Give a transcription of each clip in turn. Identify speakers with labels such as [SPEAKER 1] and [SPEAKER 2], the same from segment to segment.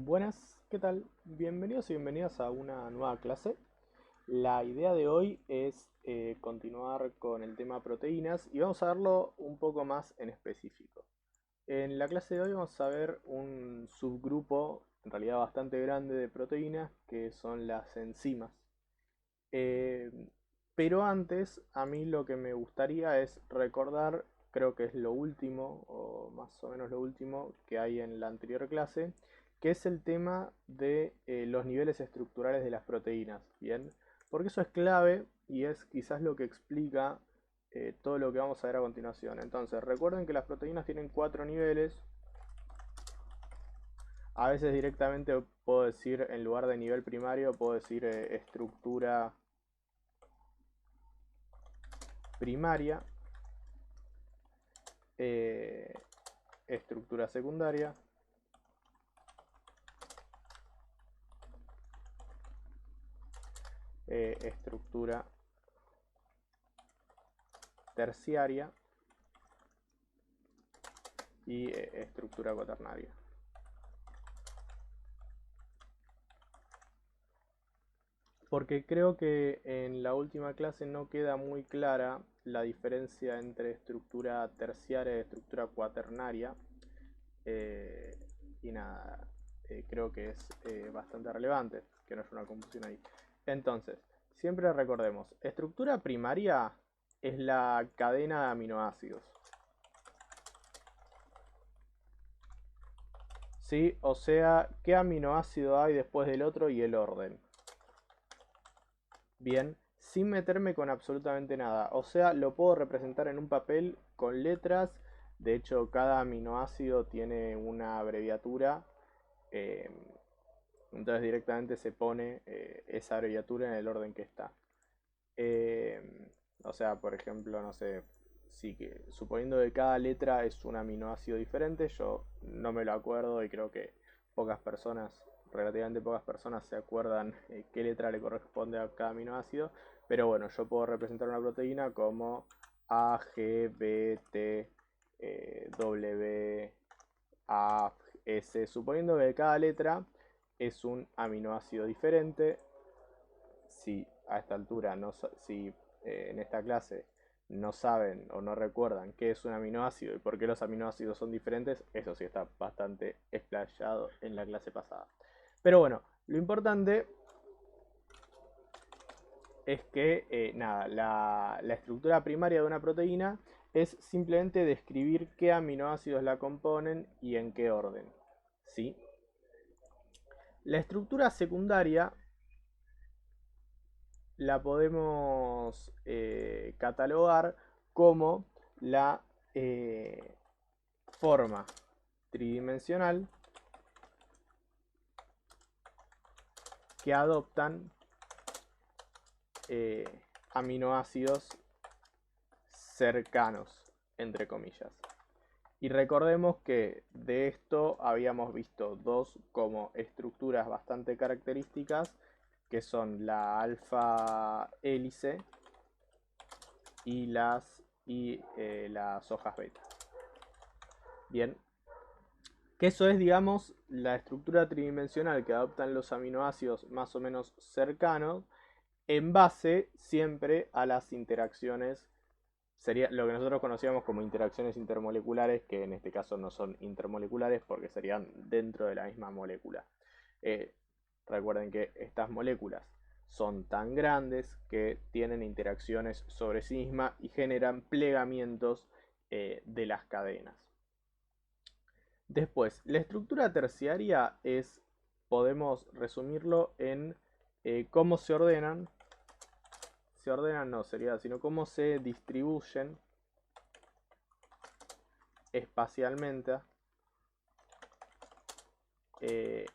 [SPEAKER 1] Buenas, ¿qué tal? Bienvenidos y bienvenidas a una nueva clase. La idea de hoy es continuar con el tema proteínas y vamos a verlo un poco más en específico. En la clase de hoy vamos a ver un subgrupo, en realidad bastante grande, de proteínas que son las enzimas. Eh, pero antes, a mí lo que me gustaría es recordar, creo que es lo último, o más o menos lo último que hay en la anterior clase, que es el tema de los niveles estructurales de las proteínas, ¿bien? Porque eso es clave y es quizás lo que explica todo lo que vamos a ver a continuación. Entonces, recuerden que las proteínas tienen cuatro niveles. A veces directamente puedo decir, en lugar de nivel primario, puedo decir estructura primaria, eh, estructura secundaria, estructura terciaria y estructura cuaternaria. Porque creo que en la última clase no queda muy clara la diferencia entre estructura terciaria y estructura cuaternaria. eh, y nada, creo que es bastante relevante que no haya una confusión ahí. Entonces, siempre recordemos, estructura primaria es la cadena de aminoácidos. ¿Sí? O sea, qué aminoácido hay después del otro y el orden. Bien, sin meterme con absolutamente nada. O sea, lo puedo representar en un papel con letras. De hecho, cada aminoácido tiene una abreviatura. eh, entonces directamente se pone esa abreviatura en el orden que está. Eh, o sea, por ejemplo, no sé, sí que suponiendo que cada letra es un aminoácido diferente, yo no me lo acuerdo y creo que pocas personas, relativamente pocas personas se acuerdan qué letra le corresponde a cada aminoácido, pero bueno, yo puedo representar una proteína como A, G, B, T, W, A, S, suponiendo que cada letra es un aminoácido diferente. Si a esta altura, si en esta clase no saben o no recuerdan qué es un aminoácido y por qué los aminoácidos son diferentes, eso sí está bastante explayado en la clase pasada. Pero bueno, lo importante es que nada, la estructura primaria de una proteína es simplemente describir qué aminoácidos la componen y en qué orden. ¿Sí? La estructura secundaria la podemos catalogar como la forma tridimensional que adoptan eh, aminoácidos cercanos, entre comillas. Y recordemos que de esto habíamos visto dos como estructuras bastante características, que son la alfa hélice y las hojas beta. Bien, que eso es, digamos, la estructura tridimensional que adoptan los aminoácidos más o menos cercanos en base siempre a las interacciones, sería lo que nosotros conocíamos como interacciones intermoleculares, que en este caso no son intermoleculares porque serían dentro de la misma molécula. Eh, Recuerden que estas moléculas son tan grandes que tienen interacciones sobre sí mismas y generan plegamientos de las cadenas. Después, la estructura terciaria es, podemos resumirlo en cómo se ordenan no sería, sino cómo se distribuyen espacialmente eh,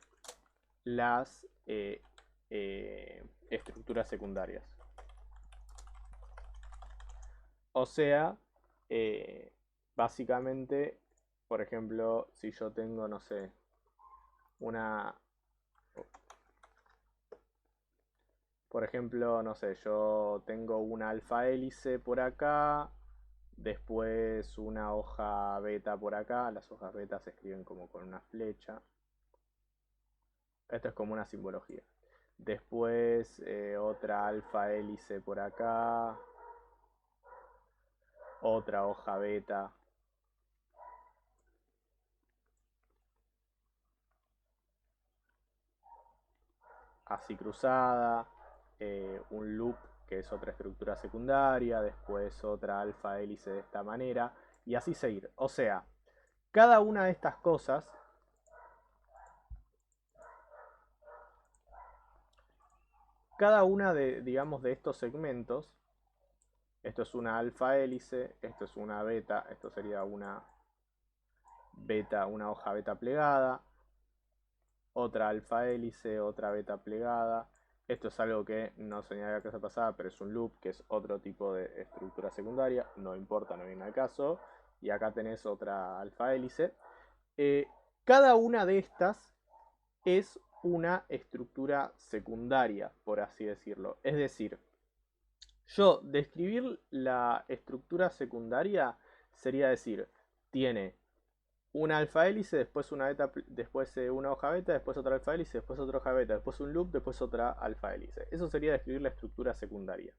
[SPEAKER 1] las estructuras secundarias. O sea, eh, básicamente, por ejemplo, si yo tengo, no sé, una... Por ejemplo, no sé, yo tengo una alfa hélice por acá, después una hoja beta por acá, las hojas beta se escriben como con una flecha. Esto es como una simbología. Después otra alfa hélice por acá. Otra hoja beta. Así cruzada. Un loop que es otra estructura secundaria. Después otra alfa hélice de esta manera. Y así seguir. O sea, cada una de estas cosas cada una de, digamos, de estos segmentos, esto es una alfa hélice, esto es una beta, esto sería una beta, una hoja beta plegada, otra alfa hélice, otra beta plegada. Esto es algo que no señalé la clase pasada, pero es un loop, que es otro tipo de estructura secundaria, no importa, no viene al caso. Y acá tenés otra alfa hélice. Cada una de estas es una estructura secundaria, por así decirlo. Es decir, yo describir la estructura secundaria sería decir, tiene una alfa hélice, después una beta, después una hoja beta, después otra alfa hélice, después otra hoja beta, después un loop, después otra alfa hélice. Eso sería describir la estructura secundaria.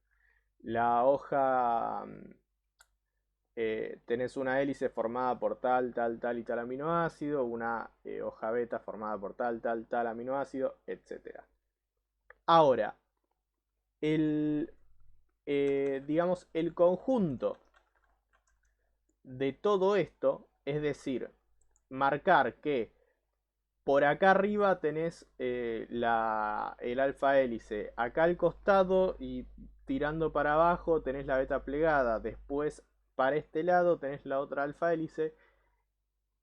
[SPEAKER 1] La hoja tenés una hélice formada por tal, tal, tal y tal aminoácido, una hoja beta formada por tal, tal, tal aminoácido, etc. Ahora, el, digamos, el conjunto de todo esto, es decir, marcar que por acá arriba tenés el alfa hélice, acá al costado y tirando para abajo tenés la beta plegada, después para este lado tenés la otra alfa hélice.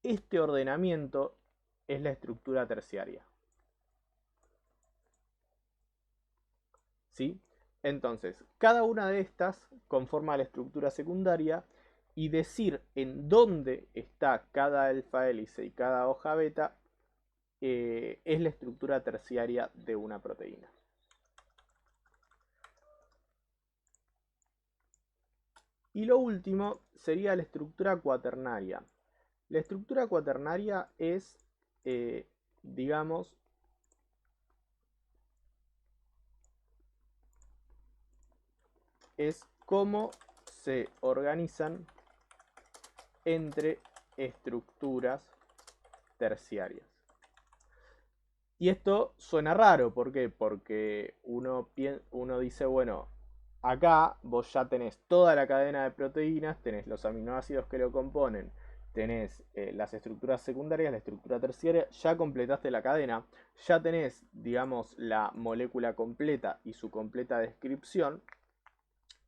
[SPEAKER 1] Este ordenamiento es la estructura terciaria. ¿Sí? Entonces, cada una de estas conforma la estructura secundaria y decir en dónde está cada alfa hélice y cada hoja beta es la estructura terciaria de una proteína. Y lo último sería la estructura cuaternaria. La estructura cuaternaria es, digamos, es cómo se organizan entre estructuras terciarias. Y esto suena raro, ¿por qué? Porque uno dice, bueno, acá vos ya tenés toda la cadena de proteínas, tenés los aminoácidos que lo componen, tenés las estructuras secundarias, la estructura terciaria, ya completaste la cadena, ya tenés, digamos, la molécula completa y su completa descripción.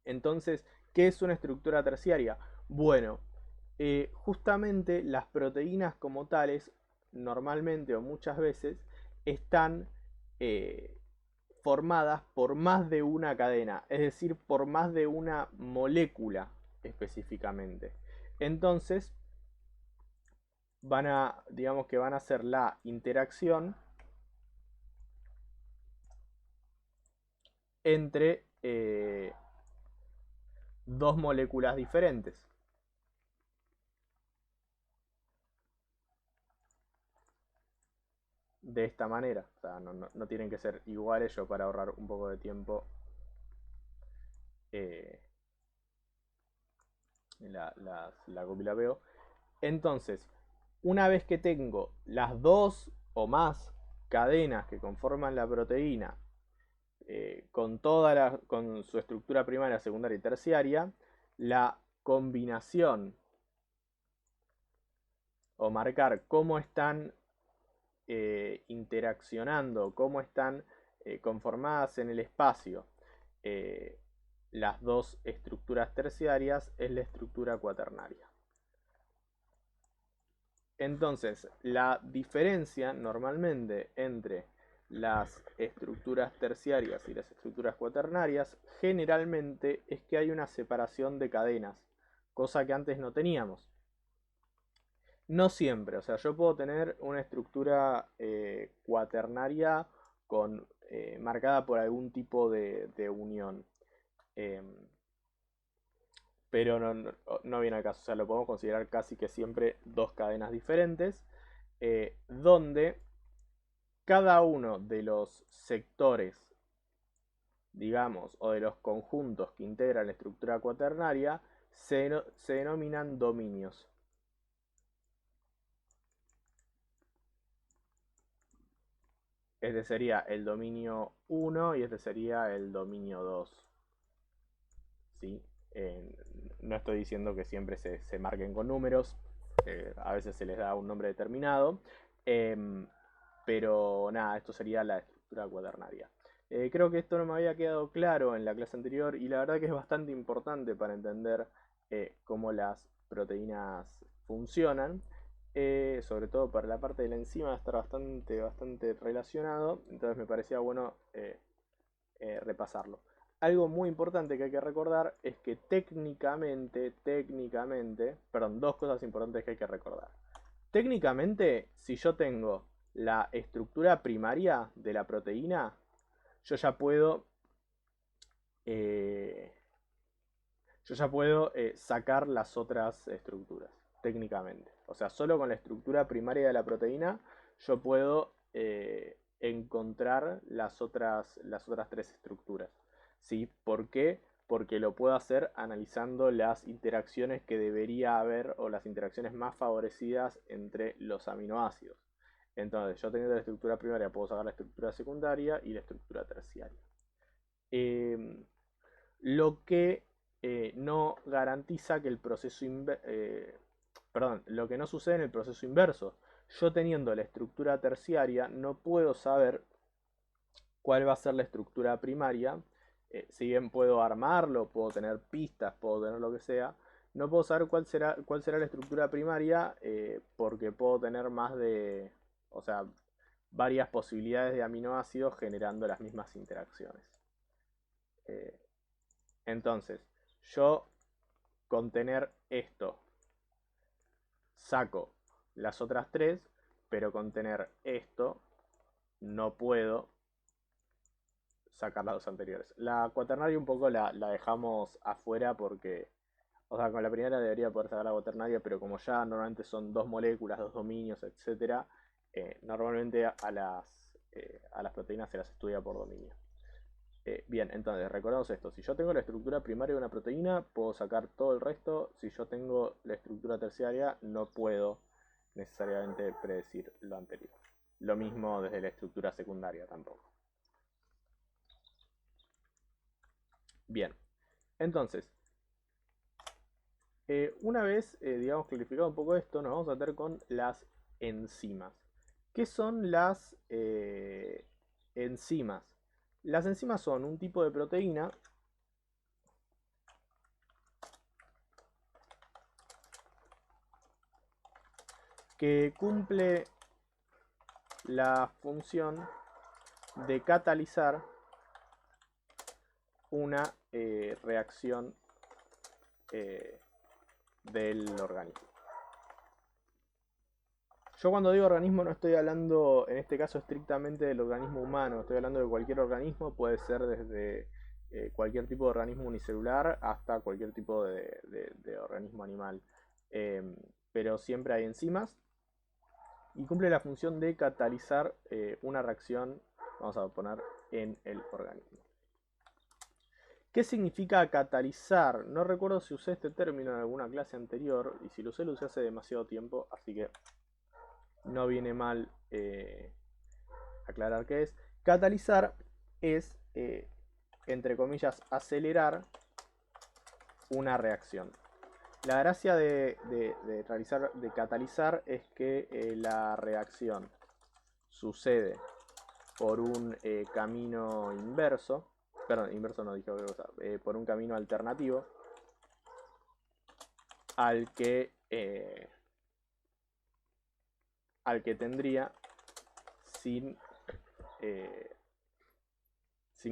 [SPEAKER 1] Entonces, ¿qué es una estructura terciaria? Bueno, justamente las proteínas como tales, normalmente o muchas veces, están formadas por más de una cadena, es decir, por más de una molécula específicamente. Entonces, digamos que van a hacer la interacción entre dos moléculas diferentes. De esta manera. O sea, no tienen que ser iguales. Yo para ahorrar un poco de tiempo eh, la copio y la veo. Entonces, una vez que tengo las dos o más cadenas que conforman la proteína con su estructura primaria, secundaria y terciaria, la combinación o marcar cómo están interaccionando, cómo están conformadas en el espacio eh, las dos estructuras terciarias es la estructura cuaternaria. Entonces, la diferencia normalmente entre las estructuras terciarias y las estructuras cuaternarias generalmente es que hay una separación de cadenas, cosa que antes no teníamos. No siempre, o sea, yo puedo tener una estructura cuaternaria marcada por algún tipo de unión. Em, pero no viene al caso, o sea, lo podemos considerar casi que siempre dos cadenas diferentes, donde cada uno de los sectores, digamos, o de los conjuntos que integran la estructura cuaternaria se denominan dominios. Este sería el dominio 1 y este sería el dominio 2. ¿Sí? No estoy diciendo que siempre se marquen con números, a veces se les da un nombre determinado, pero nada, esto sería la estructura cuaternaria. Creo que esto no me había quedado claro en la clase anterior y la verdad que es bastante importante para entender cómo las proteínas funcionan. Sobre todo para la parte de la enzima estar bastante relacionado, entonces me parecía bueno repasarlo. Algo muy importante que hay que recordar es que perdón, dos cosas importantes que hay que recordar. Técnicamente, si yo tengo la estructura primaria de la proteína, yo ya puedo sacar las otras estructuras, técnicamente. O sea, solo con la estructura primaria de la proteína yo puedo encontrar las otras tres estructuras. ¿Sí? ¿Por qué? Porque lo puedo hacer analizando las interacciones que debería haber o las interacciones más favorecidas entre los aminoácidos. Entonces, yo teniendo la estructura primaria puedo sacar la estructura secundaria y la estructura terciaria. Lo que no garantiza que el proceso lo que no sucede en el proceso inverso. Yo teniendo la estructura terciaria no puedo saber cuál va a ser la estructura primaria. Si bien puedo armarlo, puedo tener pistas, puedo tener lo que sea, no puedo saber cuál será la estructura primaria porque puedo tener o sea, varias posibilidades de aminoácidos generando las mismas interacciones. Entonces, yo con tener esto saco las otras tres, pero con tener esto no puedo sacar las dos anteriores. La cuaternaria un poco la dejamos afuera porque, o sea, con la primera debería poder sacar la cuaternaria, pero como ya normalmente son dos moléculas, dos dominios, etc., normalmente a las proteínas se las estudia por dominio. Bien, entonces recordemos esto. Si yo tengo la estructura primaria de una proteína, puedo sacar todo el resto. Si yo tengo la estructura terciaria, no puedo necesariamente predecir lo anterior. Lo mismo desde la estructura secundaria tampoco. Bien, entonces, una vez, digamos, clarificado un poco esto, nos vamos a meter con las enzimas. ¿Qué son las enzimas? Las enzimas son un tipo de proteína que cumple la función de catalizar una reacción del organismo. Yo cuando digo organismo no estoy hablando en este caso estrictamente del organismo humano, estoy hablando de cualquier organismo, puede ser desde cualquier tipo de organismo unicelular hasta cualquier tipo de organismo animal. Pero siempre hay enzimas y cumple la función de catalizar una reacción, vamos a poner, en el organismo. ¿Qué significa catalizar? No recuerdo si usé este término en alguna clase anterior, y si lo usé hace demasiado tiempo, así que no viene mal aclarar qué es. Catalizar es, entre comillas, acelerar una reacción. La gracia de catalizar es que la reacción sucede por un camino inverso, perdón, inverso no dije otra cosa, por un camino alternativo al que tendría sin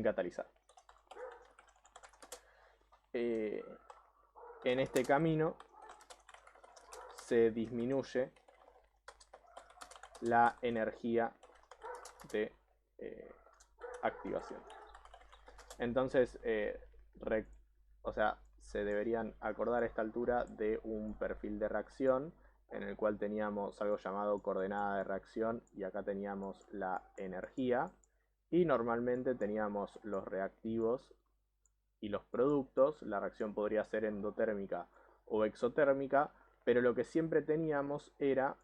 [SPEAKER 1] catalizar. En este camino se disminuye la energía de activación. Entonces, se deberían acordar a esta altura de un perfil de reacción en el cual teníamos algo llamado coordenada de reacción y acá teníamos la energía. Y normalmente teníamos los reactivos y los productos. La reacción podría ser endotérmica o exotérmica, pero lo que siempre teníamos era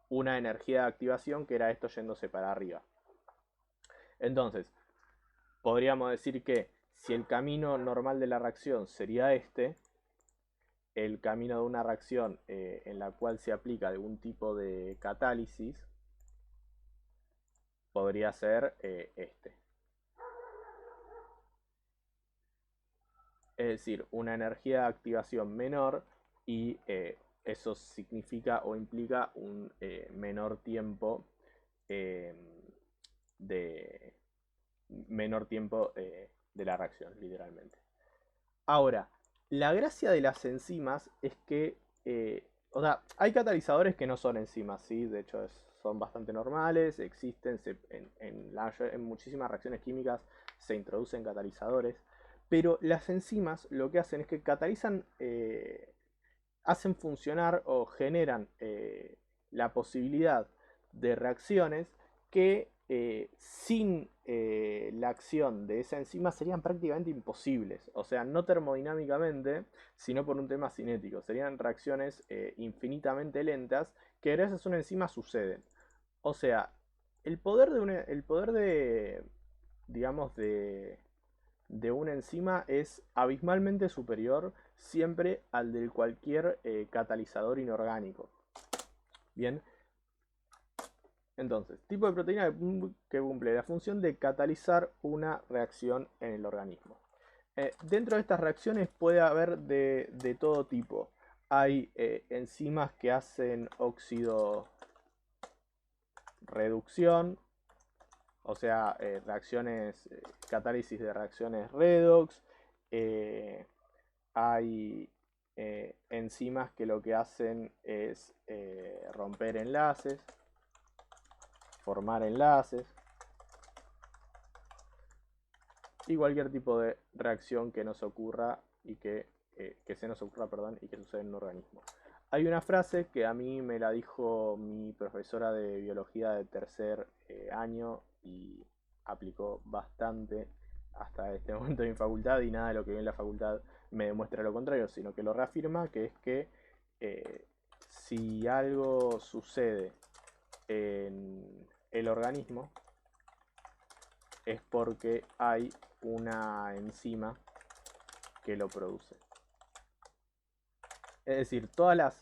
[SPEAKER 1] una energía de activación, que era esto yéndose para arriba. Entonces, podríamos decir que si el camino normal de la reacción sería este, el camino de una reacción en la cual se aplica algún tipo de catálisis podría ser este. Es decir, una energía de activación menor y eso significa o implica un menor tiempo eh, de menor tiempo de la reacción, literalmente. Ahora, la gracia de las enzimas es que, o sea, hay catalizadores que no son enzimas, ¿sí? De hecho, son bastante normales, existen, en muchísimas reacciones químicas se introducen catalizadores, pero las enzimas lo que hacen es que catalizan, hacen funcionar o generan la posibilidad de reacciones que sin la acción de esa enzima serían prácticamente imposibles. O sea, no termodinámicamente, sino por un tema cinético. Serían reacciones infinitamente lentas que gracias a una enzima suceden. O sea, el poder de, digamos, de una enzima es abismalmente superior siempre al de cualquier catalizador inorgánico. Bien, entonces, tipo de proteína que cumple la función de catalizar una reacción en el organismo. Dentro de estas reacciones puede haber de todo tipo. Hay enzimas que hacen óxido reducción, o sea, reacciones, catálisis de reacciones redox. Hay enzimas que lo que hacen es romper enlaces, formar enlaces y cualquier tipo de reacción que nos ocurra y que se nos ocurra, perdón, y que sucede en un organismo. Hay una frase que a mí me la dijo mi profesora de biología de tercer año y aplicó bastante hasta este momento en mi facultad, y nada de lo que vi en la facultad me demuestra lo contrario, sino que lo reafirma, que es que si algo sucede en el organismo es porque hay una enzima que lo produce. Es decir, todas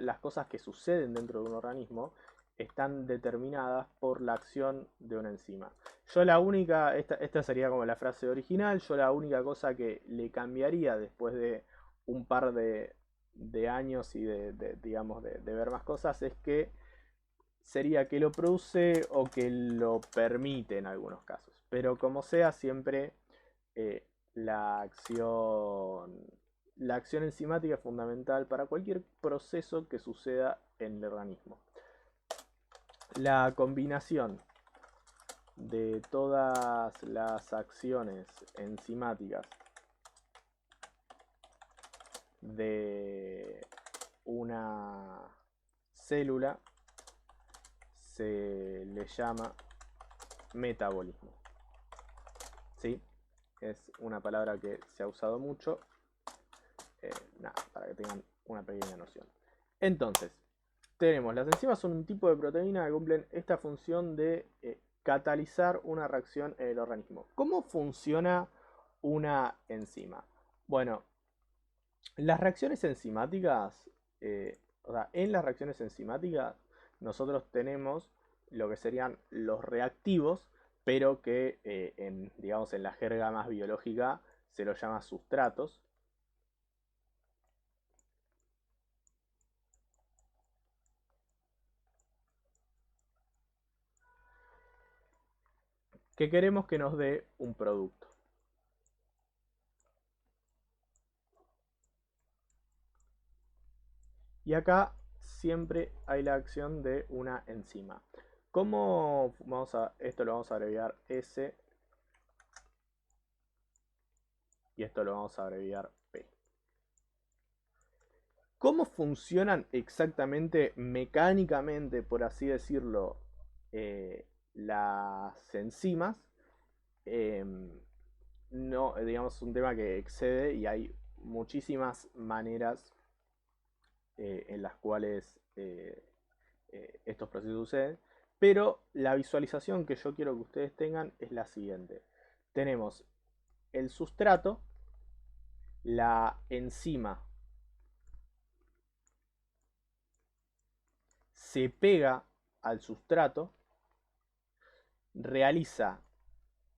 [SPEAKER 1] las cosas que suceden dentro de un organismo están determinadas por la acción de una enzima. Yo la única, esta sería como la frase original, yo la única cosa que le cambiaría después de un par de años y digamos, de ver más cosas, es que sería que lo produce o que lo permite en algunos casos. Pero como sea, siempre eh, la acción, la acción enzimática es fundamental para cualquier proceso que suceda en el organismo. La combinación de todas las acciones enzimáticas de una célula se le llama metabolismo. ¿Sí? Es una palabra que se ha usado mucho. Nada, para que tengan una pequeña noción. Entonces, tenemos, las enzimas son un tipo de proteína que cumplen esta función de catalizar una reacción en el organismo. ¿Cómo funciona una enzima? Bueno, las reacciones enzimáticas, o sea, en las reacciones enzimáticas nosotros tenemos lo que serían los reactivos, pero que digamos, en la jerga más biológica se los llama sustratos. Que queremos que nos dé un producto. Y acá siempre hay la acción de una enzima. ¿Cómo esto lo vamos a abreviar S y esto lo vamos a abreviar P? ¿Cómo funcionan exactamente, mecánicamente, por así decirlo, las enzimas? Em, no, digamos, es un tema que excede y hay muchísimas maneras en las cuales estos procesos suceden, pero la visualización que yo quiero que ustedes tengan es la siguiente. Tenemos el sustrato, la enzima se pega al sustrato, realiza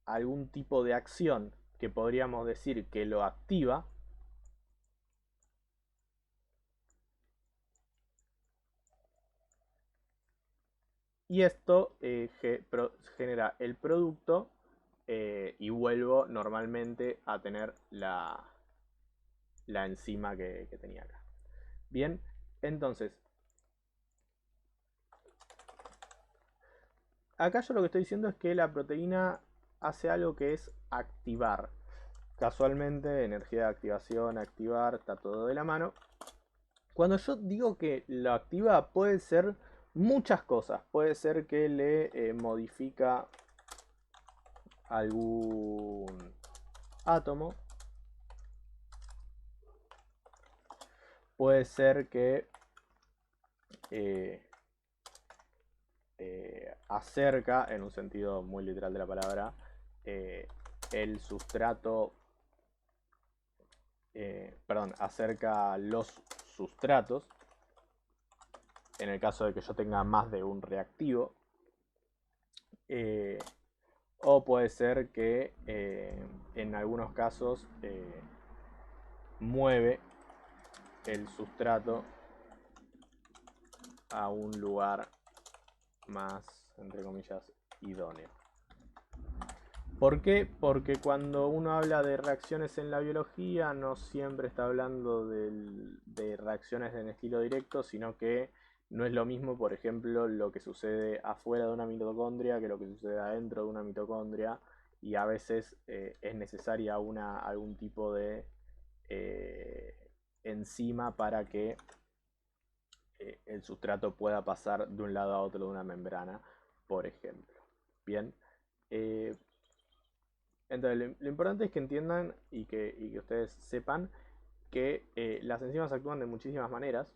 [SPEAKER 1] algún tipo de acción que podríamos decir que lo activa, y esto genera el producto y vuelvo normalmente a tener la enzima que tenía acá. Bien, entonces, acá yo lo que estoy diciendo es que la proteína hace algo que es activar. Casualmente, energía de activación, activar, está todo de la mano. Cuando yo digo que lo activa, puede ser muchas cosas. Puede ser que le modifica algún átomo. Puede ser que eh, acerca, en un sentido muy literal de la palabra, eh, el sustrato, perdón, acerca los sustratos, en el caso de que yo tenga más de un reactivo, eh, o puede ser que en algunos casos mueve el sustrato a un lugar más, entre comillas, idóneo. ¿Por qué? Porque cuando uno habla de reacciones en la biología no siempre está hablando de reacciones en estilo directo, sino que no es lo mismo, por ejemplo, lo que sucede afuera de una mitocondria que lo que sucede adentro de una mitocondria, y a veces es necesaria algún tipo de eh, enzima para que el sustrato pueda pasar de un lado a otro de una membrana, por ejemplo. Bien, eh, entonces lo importante es que entiendan y que ustedes sepan que las enzimas actúan de muchísimas maneras,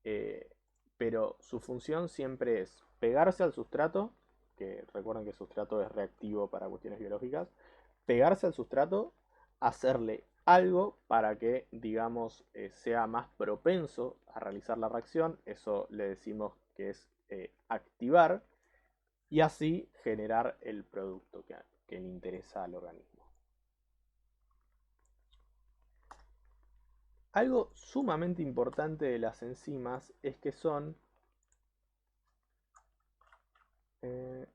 [SPEAKER 1] eh, pero su función siempre es pegarse al sustrato, que recuerden que el sustrato es reactivo para cuestiones biológicas, pegarse al sustrato, hacerle algo para que, digamos, sea más propenso a realizar la reacción, eso le decimos que es activar, y así generar el producto que le interesa al organismo. Algo sumamente importante de las enzimas es que son eh,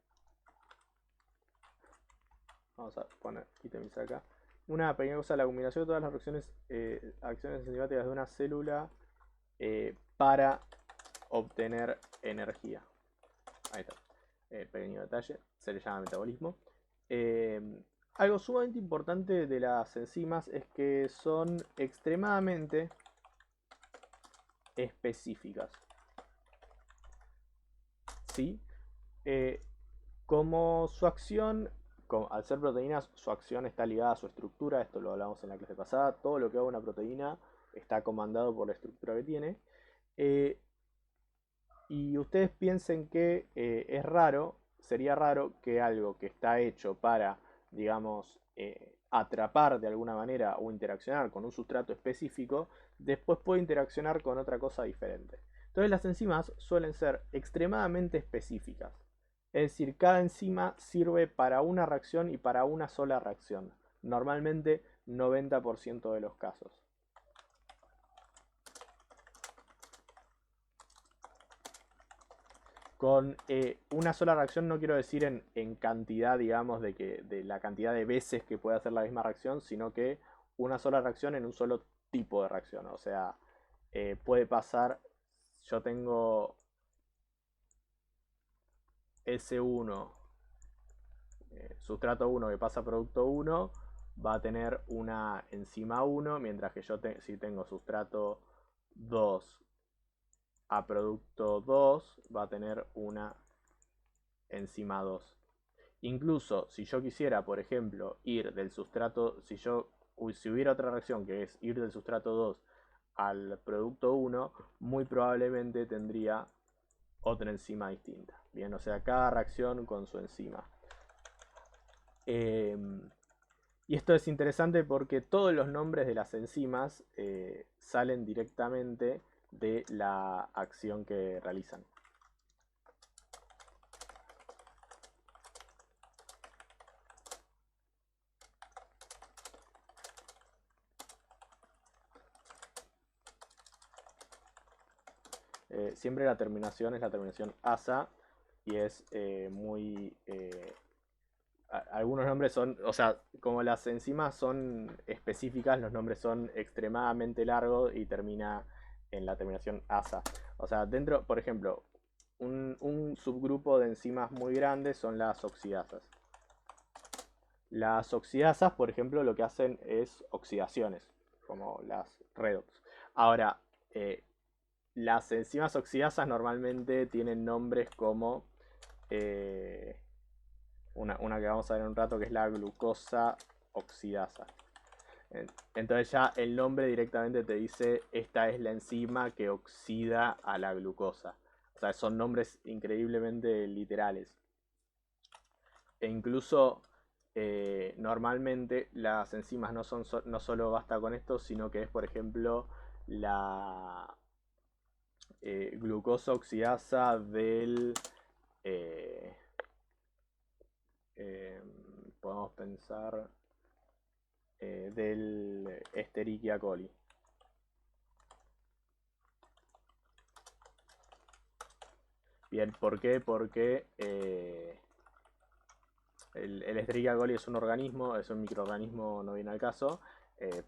[SPEAKER 1] vamos a poner ítems acá. Una pequeña cosa, la combinación de todas las acciones enzimáticas de una célula para obtener energía. Ahí está. Pequeño detalle, se le llama metabolismo. Eh, Algo sumamente importante de las enzimas es que son extremadamente específicas. ¿Sí? Eh, Como su acción, al ser proteínas, su acción está ligada a su estructura, esto lo hablamos en la clase pasada, todo lo que haga una proteína está comandado por la estructura que tiene. Eh, y ustedes piensen que es raro, sería raro que algo que está hecho para, digamos, atrapar de alguna manera o interaccionar con un sustrato específico, después puede interaccionar con otra cosa diferente. Entonces las enzimas suelen ser extremadamente específicas. Es decir, cada enzima sirve para una reacción y para una sola reacción. Normalmente 90% de los casos. Con una sola reacción no quiero decir en cantidad, digamos, de la cantidad de veces que puede hacer la misma reacción, sino que una sola reacción en un solo tipo de reacción. O sea, puede pasar, yo tengo S1, sustrato 1 que pasa a producto 1, va a tener una enzima 1, mientras que si tengo sustrato 2 a producto 2 va a tener una enzima 2. Incluso si yo quisiera, por ejemplo, ir del sustrato, si hubiera otra reacción que es ir del sustrato 2 al producto 1, muy probablemente tendría otra enzima distinta. Bien, o sea, cada reacción con su enzima. Y esto es interesante porque todos los nombres de las enzimas salen directamente de la acción que realizan. Siempre la terminación es la terminación asa y es muy... algunos nombres son, o sea, como las enzimas son específicas, los nombres son extremadamente largos y termina en la terminación asa. O sea, dentro, por ejemplo, un subgrupo de enzimas muy grandes son las oxidasas. Las oxidasas, por ejemplo, lo que hacen es oxidaciones, como las redox. Ahora, eh, las enzimas oxidasas normalmente tienen nombres como eh, una que vamos a ver en un rato, que es la glucosa oxidasa. Entonces ya el nombre directamente te dice esta es la enzima que oxida a la glucosa. O sea, son nombres increíblemente literales. E incluso normalmente las enzimas no solo basta con esto, sino que es, por ejemplo, la glucosa oxidasa del... eh, podemos pensar del Escherichia coli. Bien, ¿por qué? Porque el Escherichia coli es un organismo, es un microorganismo, no viene al caso,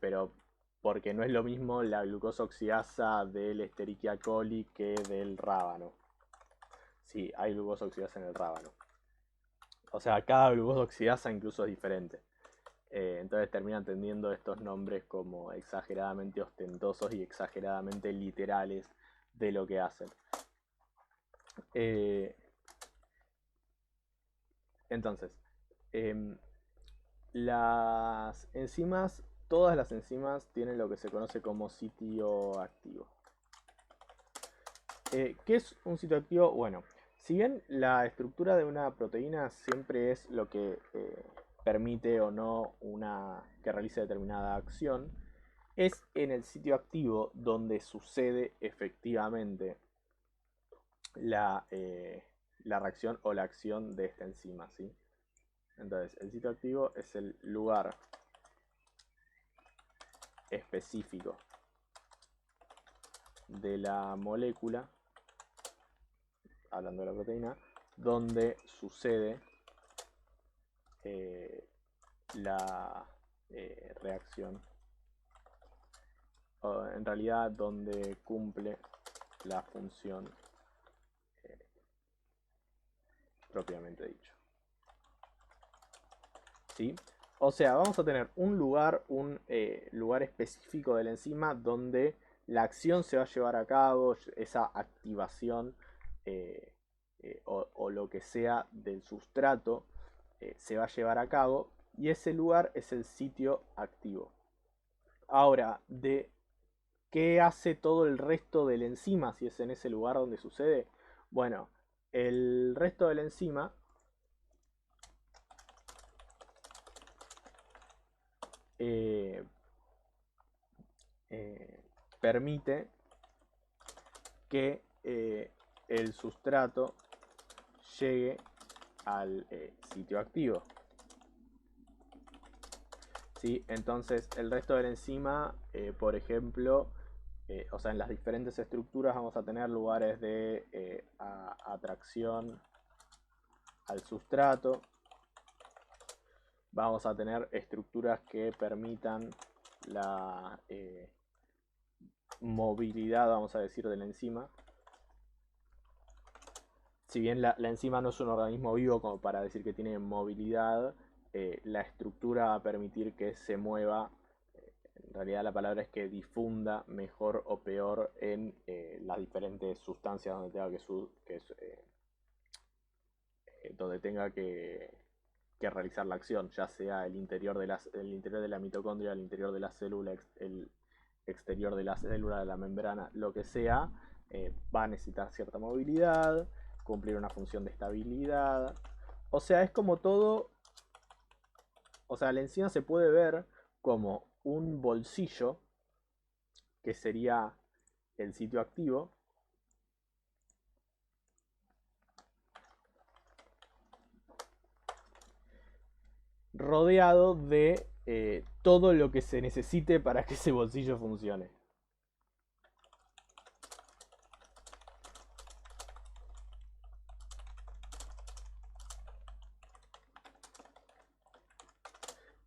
[SPEAKER 1] pero porque no es lo mismo la glucosa oxidasa del Escherichia coli que del rábano. Sí, hay glucosa oxidasa en el rábano. O sea, cada glucosa oxidasa incluso es diferente. Entonces terminan teniendo estos nombres como exageradamente ostentosos y exageradamente literales de lo que hacen. Eh, entonces, em, las enzimas, todas las enzimas tienen lo que se conoce como sitio activo. ¿Qué es un sitio activo? Bueno, si bien la estructura de una proteína siempre es lo que permite o no que realice determinada acción, es en el sitio activo donde sucede efectivamente la reacción o la acción de esta enzima, ¿sí? Entonces, el sitio activo es el lugar específico de la molécula, hablando de la proteína, donde sucede la reacción, o en realidad donde cumple la función propiamente dicho. ¿Sí? O sea, vamos a tener un lugar específico de la enzima donde la acción se va a llevar a cabo, esa activación o lo que sea del sustrato se va a llevar a cabo y ese lugar es el sitio activo. Ahora, ¿de qué hace todo el resto de la enzima si es en ese lugar donde sucede? Bueno, el resto de la enzima eh, eh, permite que el sustrato llegue al sitio activo. ¿Sí? Entonces el resto de la enzima, por ejemplo, o sea, en las diferentes estructuras vamos a tener lugares de atracción al sustrato. Vamos a tener estructuras que permitan la movilidad, vamos a decir, de la enzima. Si bien la enzima no es un organismo vivo como para decir que tiene movilidad, la estructura va a permitir que se mueva En realidad la palabra es que difunda mejor o peor en las diferentes sustancias donde tenga donde tenga que realizar la acción, ya sea el interior de la mitocondria, el interior de la célula, el exterior de la célula, de la membrana, lo que sea, va a necesitar cierta movilidad, cumplir una función de estabilidad. O sea, es como todo. O sea, la enzima se puede ver como un bolsillo, que sería el sitio activo, rodeado de todo lo que se necesite para que ese bolsillo funcione.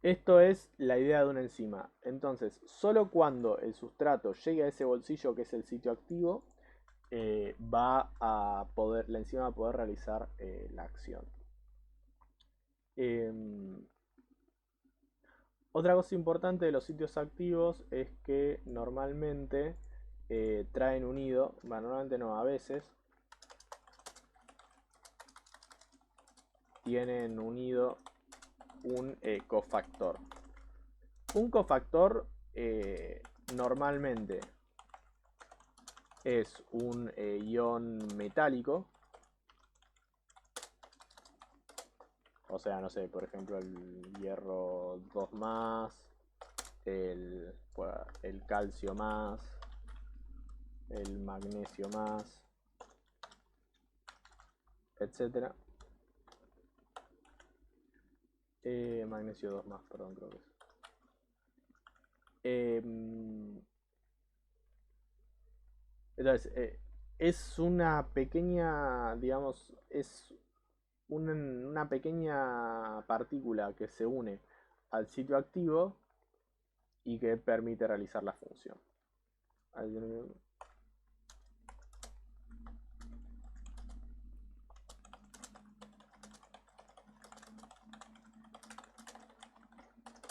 [SPEAKER 1] Esto es la idea de una enzima. Entonces, solo cuando el sustrato llegue a ese bolsillo que es el sitio activo, la enzima va a poder realizar la acción. Em, Otra cosa importante de los sitios activos es que normalmente traen unido, bueno, normalmente no, a veces tienen unido un cofactor. Un cofactor normalmente es un ion metálico, o sea, no sé, por ejemplo, el hierro 2 más, el, el calcio más, el magnesio más, etcétera. Magnesio 2 más, perdón, creo que es. Entonces, es una pequeña, digamos, es una pequeña partícula que se une al sitio activo y que permite realizar la función.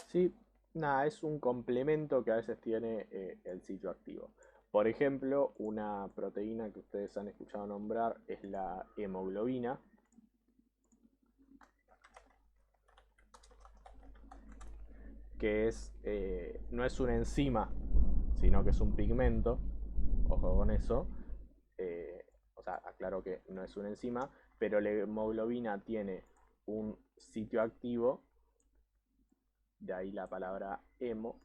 [SPEAKER 1] Sí, nada, es un complemento que a veces tiene el sitio activo. Por ejemplo, una proteína que ustedes han escuchado nombrar es la hemoglobina, que no es una enzima, sino que es un pigmento. Ojo con eso. O sea, aclaro que no es una enzima, pero la hemoglobina tiene un sitio activo, de ahí la palabra hemo,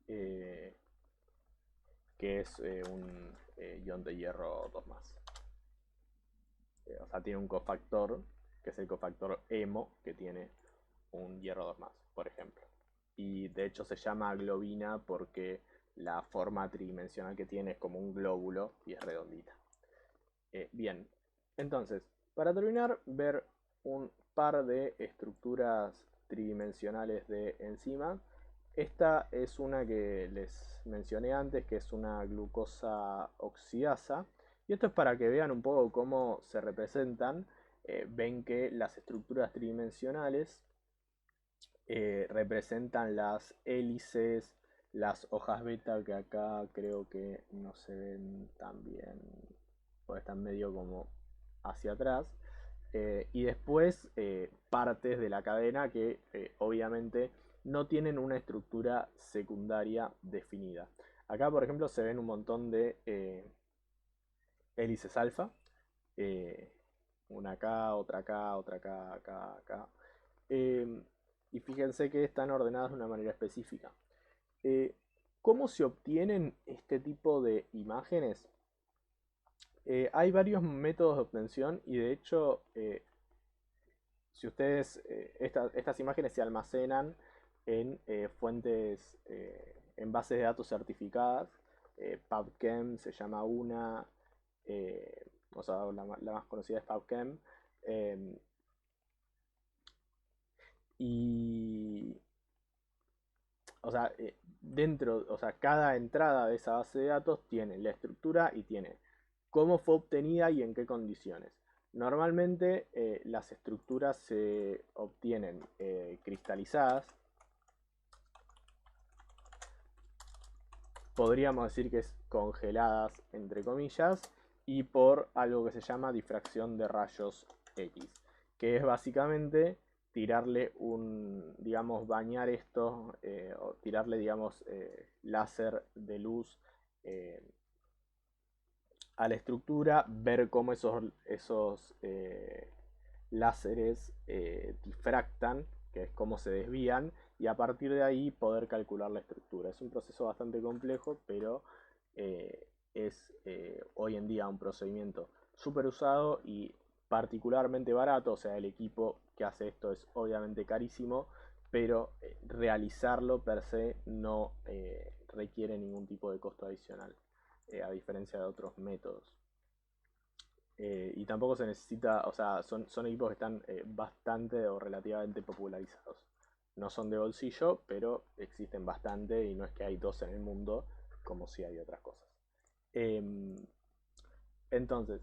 [SPEAKER 1] eh, que es un ion de hierro 2 más. O sea, tiene un cofactor, que es el cofactor hemo, que tiene un hierro 2 más, por ejemplo. Y de hecho se llama globina porque la forma tridimensional que tiene es como un glóbulo y es redondita. Bien, entonces, para terminar, ver un par de estructuras tridimensionales de enzimas. Esta es una que les mencioné antes, que es una glucosa oxidasa. Y esto es para que vean un poco cómo se representan. Ven que las estructuras tridimensionales representan las hélices, las hojas beta, que acá creo que no se ven tan bien, porque están medio como hacia atrás. Y después partes de la cadena que obviamente no tienen una estructura secundaria definida. Acá, por ejemplo, se ven un montón de hélices alfa. eh, una acá, otra acá, otra acá, acá, acá. Eh, y fíjense que están ordenadas de una manera específica. Eh, ¿Cómo se obtienen este tipo de imágenes? Hay varios métodos de obtención y de hecho, si ustedes, estas imágenes se almacenan en fuentes, en bases de datos certificadas. PubChem se llama una, o sea, la más conocida es PubChem. eh, y o sea, o sea, cada entrada de esa base de datos tiene la estructura y tiene cómo fue obtenida y en qué condiciones. Normalmente las estructuras se obtienen cristalizadas, podríamos decir que es congeladas, entre comillas, y por algo que se llama difracción de rayos X, que es básicamente tirarle digamos, bañar esto, o tirarle, digamos, láser de luz eh, a la estructura, ver cómo esos láseres difractan, que es cómo se desvían, y a partir de ahí poder calcular la estructura. Es un proceso bastante complejo, pero es hoy en día un procedimiento súper usado y particularmente barato. O sea, el equipo que hace esto es obviamente carísimo, pero realizarlo per se no requiere ningún tipo de costo adicional, a diferencia de otros métodos. Y tampoco se necesita, o sea, son equipos que están bastante o relativamente popularizados. No son de bolsillo, pero existen bastante y no es que hay dos en el mundo, como si hay otras cosas. Em, entonces,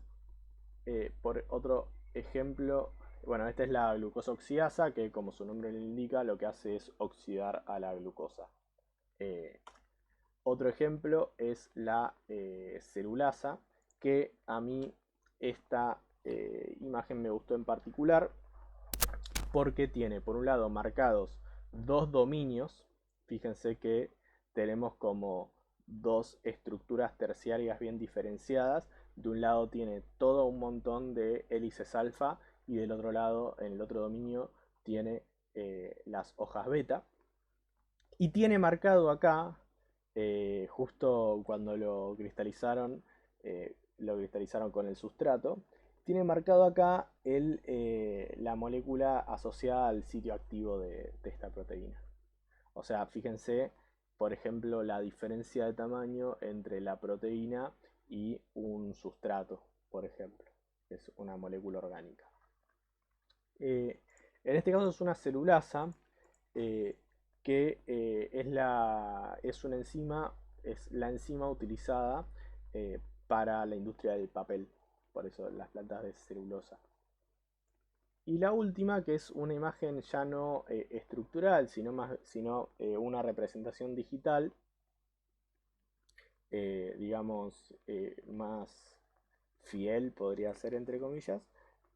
[SPEAKER 1] por otro ejemplo, bueno, esta es la glucosa oxidasa, que como su nombre le indica, lo que hace es oxidar a la glucosa. Eh, Otro ejemplo es la celulasa, que a mí esta imagen me gustó en particular porque tiene por un lado marcados dos dominios. Fíjense que tenemos como dos estructuras terciarias bien diferenciadas. De un lado tiene todo un montón de hélices alfa y del otro lado, en el otro dominio, tiene las hojas beta. Y tiene marcado acá, justo cuando lo cristalizaron con el sustrato, tiene marcado acá la molécula asociada al sitio activo de esta proteína. O sea, fíjense, por ejemplo, la diferencia de tamaño entre la proteína y un sustrato, por ejemplo, que es una molécula orgánica. Eh, en este caso es una celulasa, eh, que es una enzima, es la enzima utilizada para la industria del papel, por eso las plantas de celulosa. Y la última, que es una imagen ya no estructural, sino una representación digital, digamos, más fiel, podría ser entre comillas,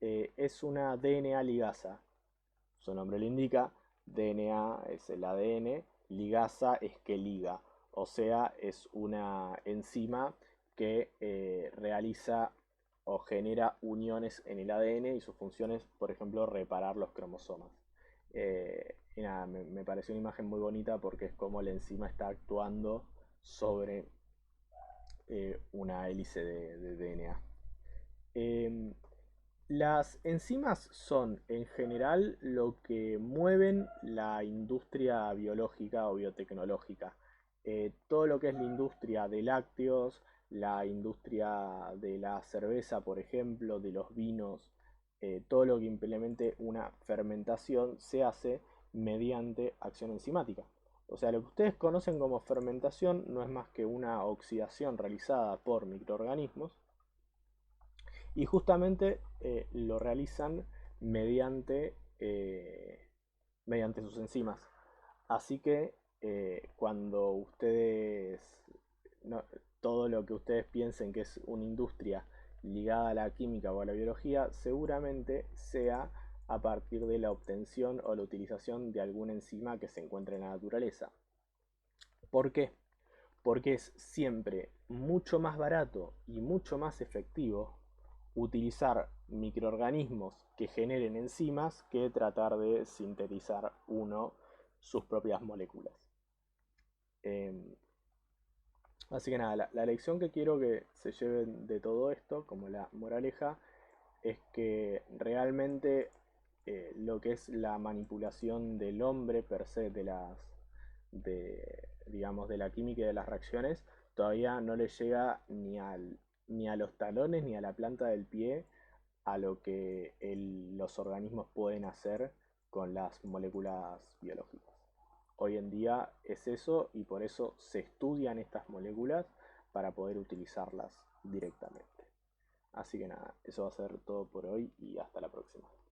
[SPEAKER 1] es una DNA ligasa. Su nombre lo indica, DNA es el ADN, ligasa es que liga, o sea, es una enzima que realiza o genera uniones en el ADN y su función es, por ejemplo, reparar los cromosomas. Y nada, me pareció una imagen muy bonita porque es como la enzima está actuando sobre una hélice de DNA. Em, las enzimas son en general lo que mueven la industria biológica o biotecnológica. Todo lo que es la industria de lácteos, la industria de la cerveza, por ejemplo, de los vinos, todo lo que implemente una fermentación se hace mediante acción enzimática. O sea, lo que ustedes conocen como fermentación no es más que una oxidación realizada por microorganismos y justamente lo realizan mediante, mediante sus enzimas. Así que cuando ustedes, no, todo lo que ustedes piensen que es una industria ligada a la química o a la biología, seguramente sea a partir de la obtención o la utilización de alguna enzima que se encuentre en la naturaleza. ¿Por qué? Porque es siempre mucho más barato y mucho más efectivo utilizar microorganismos que generen enzimas que tratar de sintetizar uno sus propias moléculas. Eh, Así que nada, la lección que quiero que se lleven de todo esto, como la moraleja, es que realmente lo que es la manipulación del hombre per se digamos, de la química y de las reacciones, todavía no le llega ni a los talones ni a la planta del pie a lo que los organismos pueden hacer con las moléculas biológicas. Hoy en día es eso y por eso se estudian estas moléculas para poder utilizarlas directamente. Así que nada, eso va a ser todo por hoy y hasta la próxima.